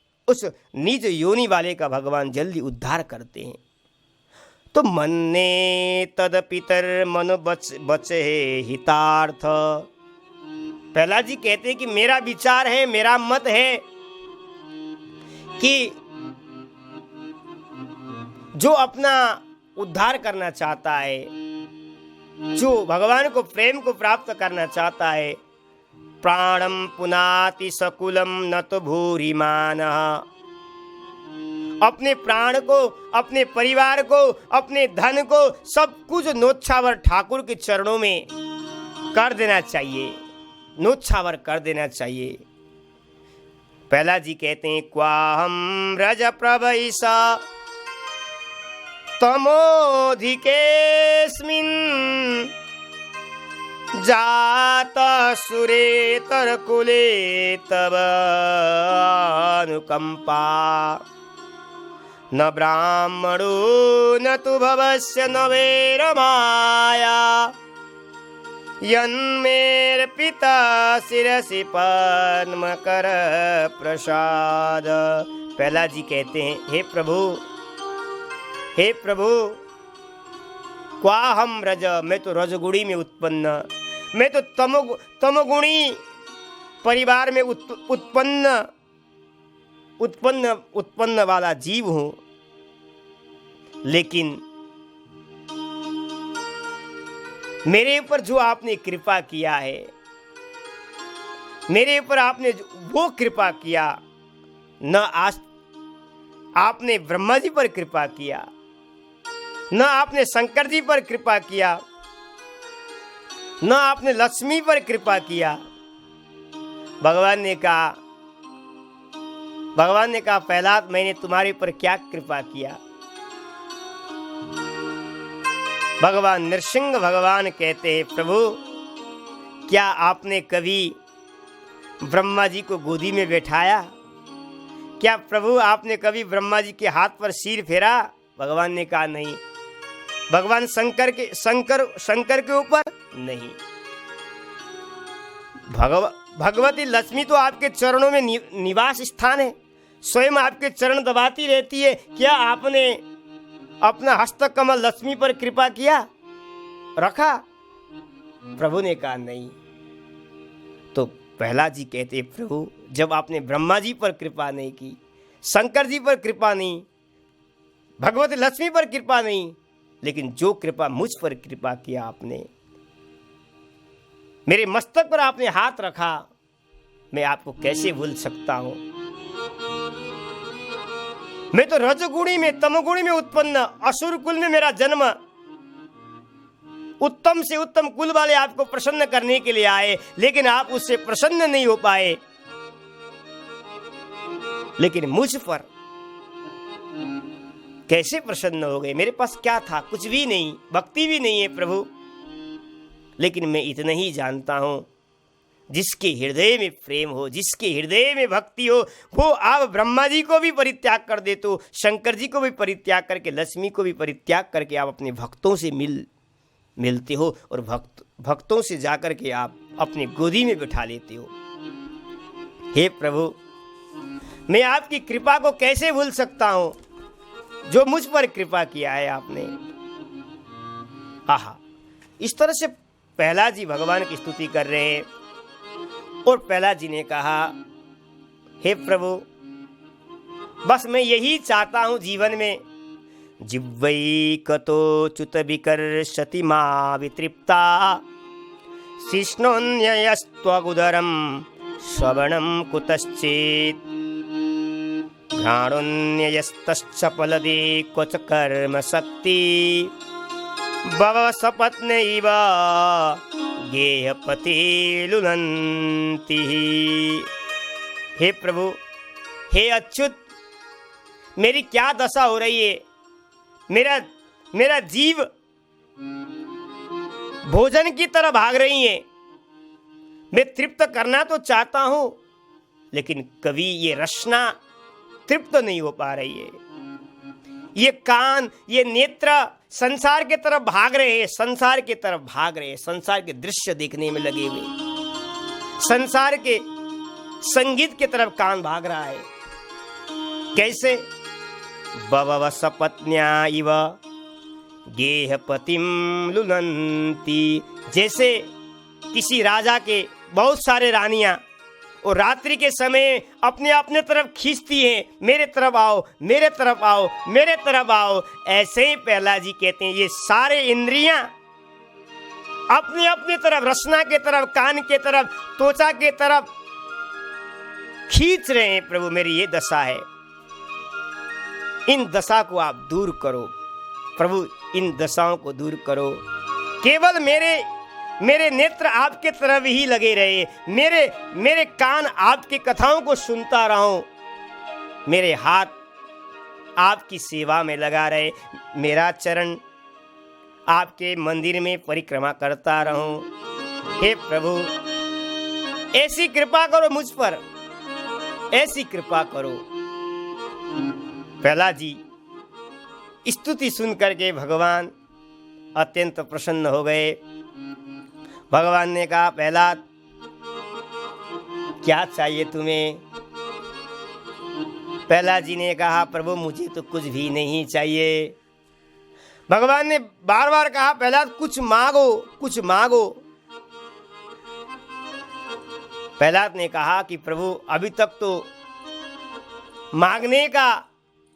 नीच योनि वाले का भगवान जल्दी उद्धार करते हैं। तो मन्ये तदपितर मन बचे हितार्थ। प्रहलाद जी कहते हैं कि मेरा विचार है, मेरा मत है कि जो अपना उद्धार करना चाहता है, जो भगवान को प्रेम को प्राप्त करना चाहता है, प्राणम पुनाति सकुलम न तो भूरिमानः, अपने प्राण को, अपने परिवार को, अपने धन को, सब कुछ नोछावर ठाकुर के चरणों में कर देना चाहिए, नोछावर कर देना चाहिए। प्रहलाद जी कहते हैं क्वाहम रज प्रभैसा तमोधिकेस्मिन् जात सुरेतर कुले तब अनुकंपा न ब्राह्मणो न तु भवस्य न वैरमाया यन्मेर पिता शिरसि पद्म कर प्रसाद। प्रहलाद जी कहते हैं, हे प्रभु क्वाहम रज, मैं तो रजगुणी में उत्पन्न, मैं तो तमगुणी परिवार में उत्पन्न वाला जीव हूं। लेकिन मेरे ऊपर जो आपने कृपा किया है, मेरे ऊपर आपने वो कृपा किया, न आज आपने ब्रह्मा जी पर कृपा किया, न आपने शंकर जी पर कृपा किया, न आपने लक्ष्मी पर कृपा किया। भगवान ने कहा प्रहलाद, मैंने तुम्हारे ऊपर क्या कृपा किया। भगवान नृसिंह भगवान कहते हैं, प्रभु क्या आपने कभी ब्रह्मा जी को गोदी में बैठाया? क्या प्रभु आपने कभी ब्रह्मा जी के हाथ पर सिर फेरा? भगवान ने कहा नहीं। भगवान शंकर के ऊपर नहीं। भगवती लक्ष्मी तो आपके चरणों में निवास स्थान है, स्वयं आपके चरण दबाती रहती है। क्या आपने अपना हस्त कमल लक्ष्मी पर कृपा किया, रखा? प्रभु ने कहा नहीं। तो प्रहलाद जी कहते, प्रभु जब आपने ब्रह्मा जी पर कृपा नहीं की, शंकर जी पर कृपा नहीं, भगवती लक्ष्मी पर कृपा नहीं, लेकिन जो कृपा मुझ पर कृपा किया आपने, मेरे मस्तक पर आपने हाथ रखा, मैं आपको कैसे भूल सकता हूं। मैं तो रजगुणी में तमगुणी में उत्पन्न, असुर कुल में मेरा जन्म, उत्तम से उत्तम कुल वाले आपको प्रसन्न करने के लिए आए, लेकिन आप उससे प्रसन्न नहीं हो पाए। लेकिन मुझ पर कैसे प्रसन्न हो गए? मेरे पास क्या था? कुछ भी नहीं, भक्ति भी नहीं है प्रभु। लेकिन मैं इतना ही जानता हूं, जिसके हृदय में प्रेम हो, जिसके हृदय में भक्ति हो, वो आप ब्रह्मा जी को भी परित्याग कर देते हो, शंकर जी को भी परित्याग करके, लक्ष्मी को भी परित्याग करके आप अपने भक्तों से मिलते हो और भक्तों से जाकर के आप अपनी गोदी में बिठा लेते हो। हे प्रभु, मैं आपकी कृपा को कैसे भूल सकता हूं, जो मुझ पर कृपा किया है आपने। आहा, इस तरह से प्रहलाद जी भगवान की स्तुति कर रहे हैं। और प्रहलाद जी ने कहा, हे प्रभु बस मैं यही चाहता हूं जीवन में, जिह्वै कतोच्युत विकर्षति मा वितृप्ता शिष्णोन्ययस्त्वगुदरं श्रवणं कुतश्चेत् घ्राणोन्ययस्तश्च फलदे क्वच कर्म शक्ति भव सपत्नैव गेहपति लुनन्ति। हे प्रभु, हे अच्युत, मेरी क्या दशा हो रही है। मेरा जीव भोजन की तरह भाग रही है। मैं तृप्त करना तो चाहता हूं, लेकिन कभी ये रसना तृप्त नहीं हो पा रही है। ये कान, ये नेत्र संसार के तरफ भाग रहे हैं, संसार के तरफ भाग रहे हैं, संसार के दृश्य देखने में लगे हुए, संसार के संगीत के तरफ कान भाग रहा है। कैसे? बवव सपत्न्या इव गेहपतिम लुनन्ति। जैसे किसी राजा के बहुत सारे रानियां और रात्रि के समय अपने अपने तरफ खींचती हैं, मेरे तरफ आओ, मेरे तरफ आओ, मेरे तरफ आओ। ऐसे ही प्रहलाद जी कहते हैं, ये सारे इंद्रियां अपने अपने तरफ, रसना के तरफ, कान के तरफ, त्वचा के तरफ खींच रहे हैं। प्रभु मेरी ये दशा है, इन दशा को आप दूर करो प्रभु, इन दशाओं को दूर करो। केवल मेरे नेत्र आपके तरफ ही लगे रहे, मेरे कान आपकी कथाओं को सुनता रहूं, मेरे हाथ आपकी सेवा में लगा रहे, मेरा चरण आपके मंदिर में परिक्रमा करता रहूं। हे प्रभु ऐसी कृपा करो मुझ पर, ऐसी कृपा करो। प्रहलाद जी स्तुति सुन करके भगवान अत्यंत प्रसन्न हो गए। भगवान ने कहा, प्रहलाद क्या चाहिए तुम्हें? प्रहलाद जी ने कहा, प्रभु मुझे तो कुछ भी नहीं चाहिए। भगवान ने बार बार कहा, प्रहलाद कुछ मांगो, कुछ मांगो। प्रहलाद ने कहा कि प्रभु अभी तक तो मांगने का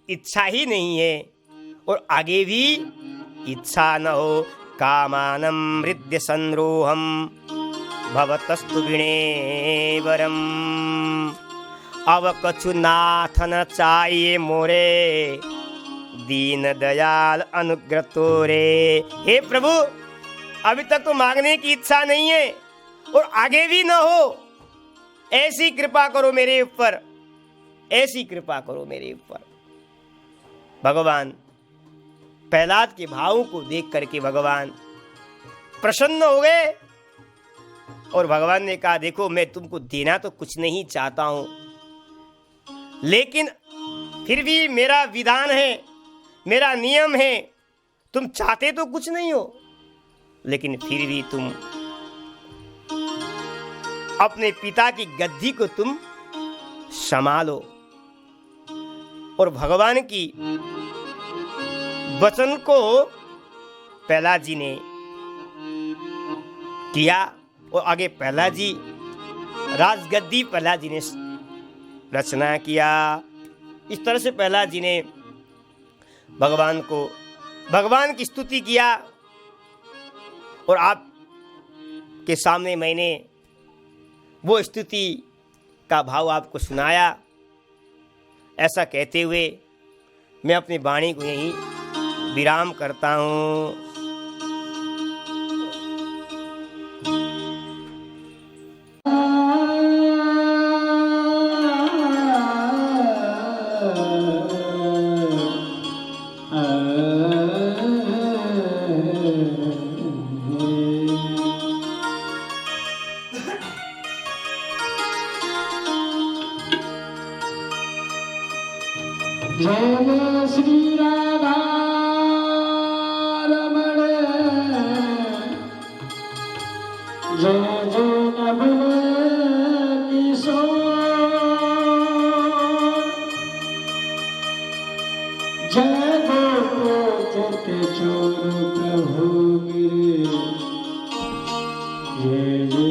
इच्छा ही नहीं है और आगे भी इच्छा न हो। कामानम हृदय संरोहम भवतस्तु विणे वरम। अब कछु नाथ न चाहिए मोरे, दीन दयाल अनुग्रह तोरे। हे प्रभु अभी तक तो मांगने की इच्छा नहीं है और आगे भी न हो। ऐसी कृपा करो मेरे ऊपर, ऐसी कृपा करो मेरे ऊपर। भगवान प्रहलाद के भावों को देख करके भगवान प्रसन्न हो गए और भगवान ने कहा, देखो मैं तुमको देना तो कुछ नहीं चाहता हूं, लेकिन फिर भी मेरा विधान है, मेरा नियम है। तुम चाहते तो कुछ नहीं हो, लेकिन फिर भी तुम अपने पिता की गद्दी को तुम संभालो। और भगवान की वचन को प्रहलाद जी ने किया और आगे प्रहलाद जी राजगद्दी प्रहलाद जी ने रचना किया। इस तरह से प्रहलाद जी ने भगवान की स्तुति किया और आप के सामने मैंने वो स्तुति का भाव आपको सुनाया। ऐसा कहते हुए मैं अपनी वाणी को यहीं विराम करता हूँ। जय श्री राधा रमण, जय जय नबल किशोर, जय गोपित चोर प्रभु गिरे, जय जय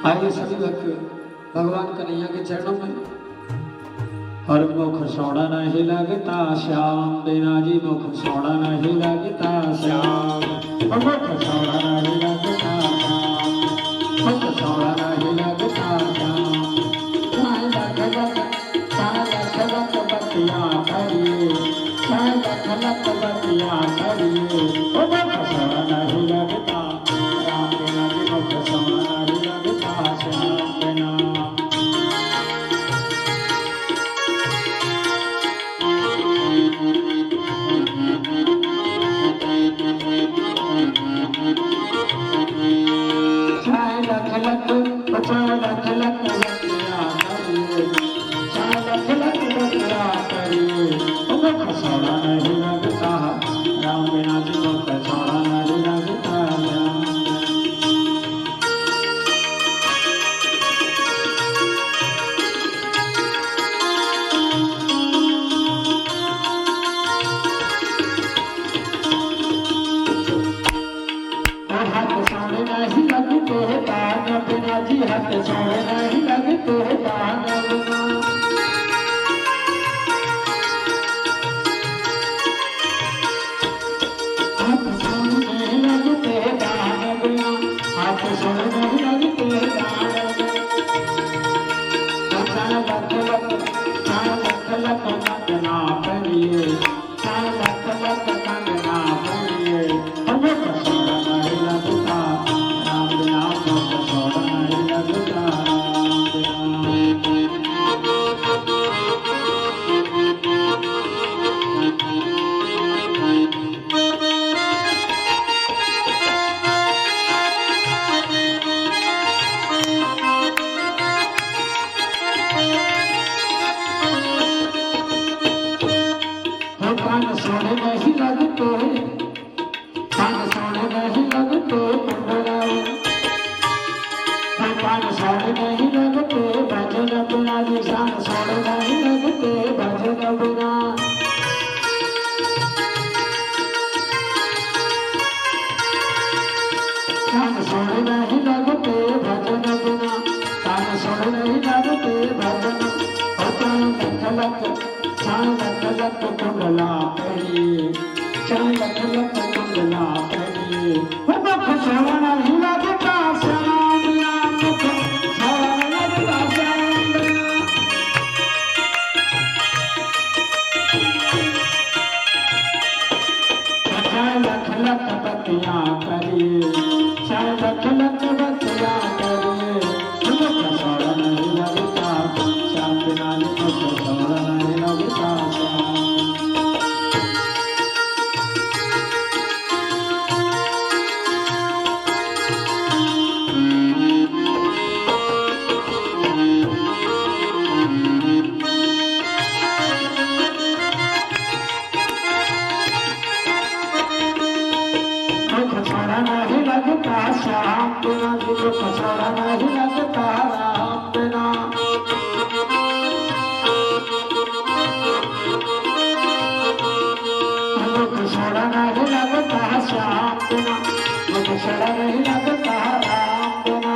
आइए सभी भक्त भगवान कन्हैया के चरणों में। हर मुख सोना नहीं लगता श्याम, बिना जी मुख सोना नहीं लगता श्याम, मुख सोना नहीं लगता श्याम, मुख सोना नहीं लगता श्याम। बतिया करिए, लख बतिया करिए, मुख सोना नहीं लगता राम, बिना जी मुख सोना नहीं लगता श्याम बिना। पान सोने नहीं लगते, पान सोने नहीं लगते कुंडलाओ, पान सोने नहीं लगते भजन बिना, निशान सोने नहीं लगते भजन बिना। पान सोने नहीं लगते भजन बिना, पान सोने नहीं लगते भजन। चार लख लख कुंडला पड़ी, चार लख लख कुंडला पड़ी, मुख श्रवण नहीं लगता श्याम बिना, मुख श्रवण लगता श्याम बिना। चार लख लख बतियाँ करिए, चार लख लख बतियाँ करिए, मुख श्रवण नहीं लगता श्याम बिना, मुख श्रवण नहीं लगता श्याम। मुख छोड़ा नहीं लगता श्याम बिना, मुख छोड़ा नहीं लगता राम बिना। मुख छोड़ा नहीं लगता श्याम बिना, मुख छोड़ा नहीं लगता राम बिना।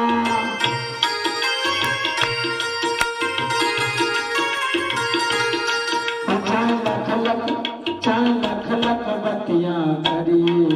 चार लख लख बतियाँ करिए,